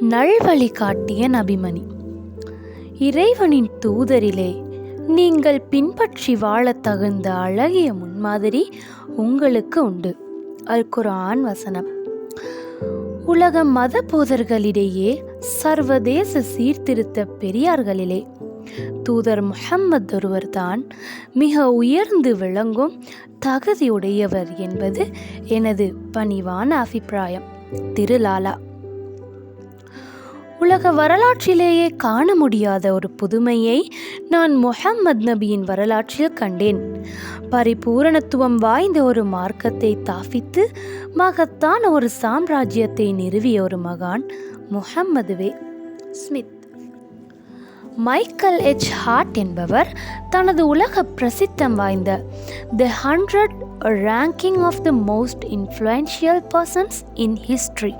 நல்வழி காட்டிய நபிமணி. இறைவனின் தூதரிலே நீங்கள் பின்பற்றி வாழத் தகுந்த அழகிய முன்மாதிரி உங்களுக்கு உண்டு. அல் குர்ஆன் வசனம். உலக மத போதர்களிடையே சர்வதேச சீர்திருத்த பெரியார்களிலே தூதர் முஹம்மது ஒருவர்தான் மிக உயர்ந்து விளங்கும் தகுதியுடையவர் என்பது எனது பணிவான அபிப்பிராயம். திருலாலா. உலக வரலாற்றிலேயே காண முடியாத ஒரு புதுமையை நான் முஹம்மது நபியின் வரலாற்றில் கண்டேன். பரிபூரணத்துவம் வாய்ந்த ஒரு மார்க்கத்தை தாபித்து மகத்தான ஒரு சாம்ராஜ்யத்தை நிறுவிய ஒரு மகான் முஹம்மதுவே. ஸ்மித். மைக்கேல் எச் ஹார்ட் என்பவர் தனது உலக பிரசித்தம் வாய்ந்த the 100 ranking of the most influential persons in history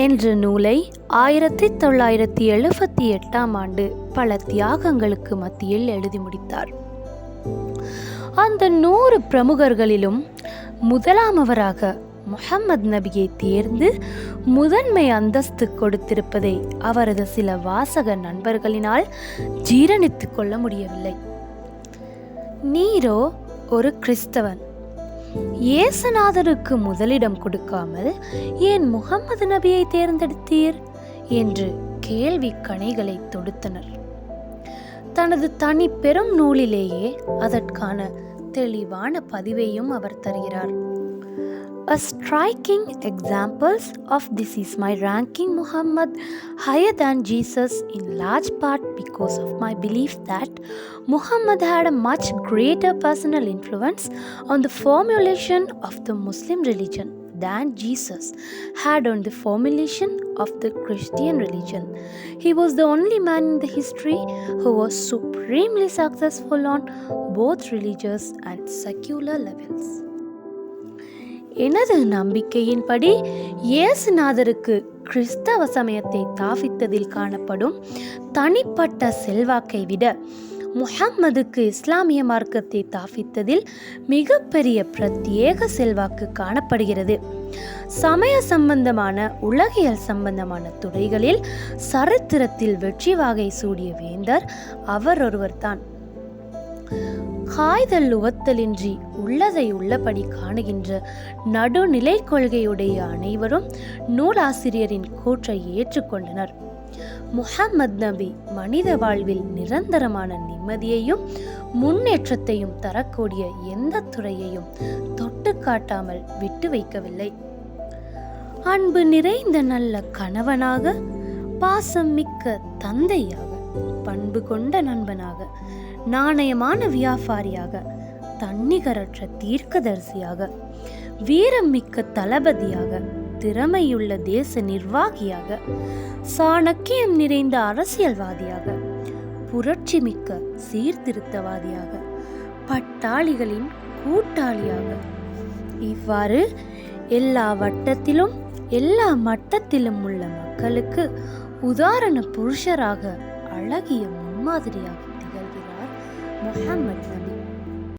என்ற நூலை 1978 பல தியாகங்களுக்கு மத்தியில் எழுதி முடித்தார். அந்த 100 பிரமுகர்களிலும் முதலாமவராக முஹம்மது நபியை தேர்ந்து முதன்மை அந்தஸ்து கொடுத்திருப்பதை அவரது சில வாசக நண்பர்களினால் ஜீரணித்துக் கொள்ள முடியவில்லை. நீரோ ஒரு கிறிஸ்தவன், இயேசுநாதருக்கு முதலிடம் கொடுக்காமல் ஏன் முஹம்மது நபியை தேர்ந்தெடுத்தீர் என்று கேள்வி கணைகளை தொடுத்தனர். தனது தனி பெரும் நூலிலேயே அதற்கான தெளிவான பதிவையும் அவர் தருகிறார். A striking examples of this is my ranking Muhammad higher than Jesus in large part because of my belief that Muhammad had a much greater personal influence on the formulation of the Muslim religion than Jesus had on the formulation of the Christian religion. He was the only man in the history who was supremely successful on both religious and secular levels. எனது நம்பிக்கையின்படி இயேசுநாதருக்கு கிறிஸ்தவ சமயத்தை தாபித்ததில் காணப்படும் தனிப்பட்ட செல்வாக்கை விட முஹம்மதுக்கு இஸ்லாமிய மார்க்கத்தை தாபித்ததில் மிகப்பெரிய பிரத்யேக செல்வாக்கு காணப்படுகிறது. சமய சம்பந்தமான உலகியல் சம்பந்தமான துறைகளில் சரித்திரத்தில் வெற்றி வாகை சூடிய வேந்தர் அவர் ஒருவர்தான். காய்தல் உவத்தலின்றி உள்ளதை உள்ளபடி காணுகின்ற நடுநிலை கொள்கையுடைய அனைவரும் நூலாசிரியரின் கூற்றை ஏற்றுக்கொண்டனர். முஹம்மது நபி மனித வாழ்வில் நிரந்தரமான நிம்மதியையும் முன்னேற்றத்தையும் தரக்கூடிய எந்த துறையையும் தொட்டு காட்டாமல் விட்டு வைக்கவில்லை. அன்பு நிறைந்த நல்ல கணவனாக, பாசம் மிக்க தந்தையாக, பண்பு கொண்ட நண்பனாக, நாணயமான வியாபாரியாக, தன்னிகரற்ற தீர்க்கதரிசியாக, வீரம் மிக்க தளபதியாக, திறமையுள்ள தேச நிர்வாகியாக, சாணக்கியம் நிறைந்த அரசியல்வாதியாக, புரட்சி மிக்க சீர்திருத்தவாதியாக, பட்டாளிகளின் கூட்டாளியாக, இவ்வாறு எல்லா வட்டத்திலும் எல்லா மட்டத்திலும் உள்ள மக்களுக்கு உதாரண புருஷராக, அழகிய முன்மாதிரியாக திகழ்கிறார் முஹம்மது நபி.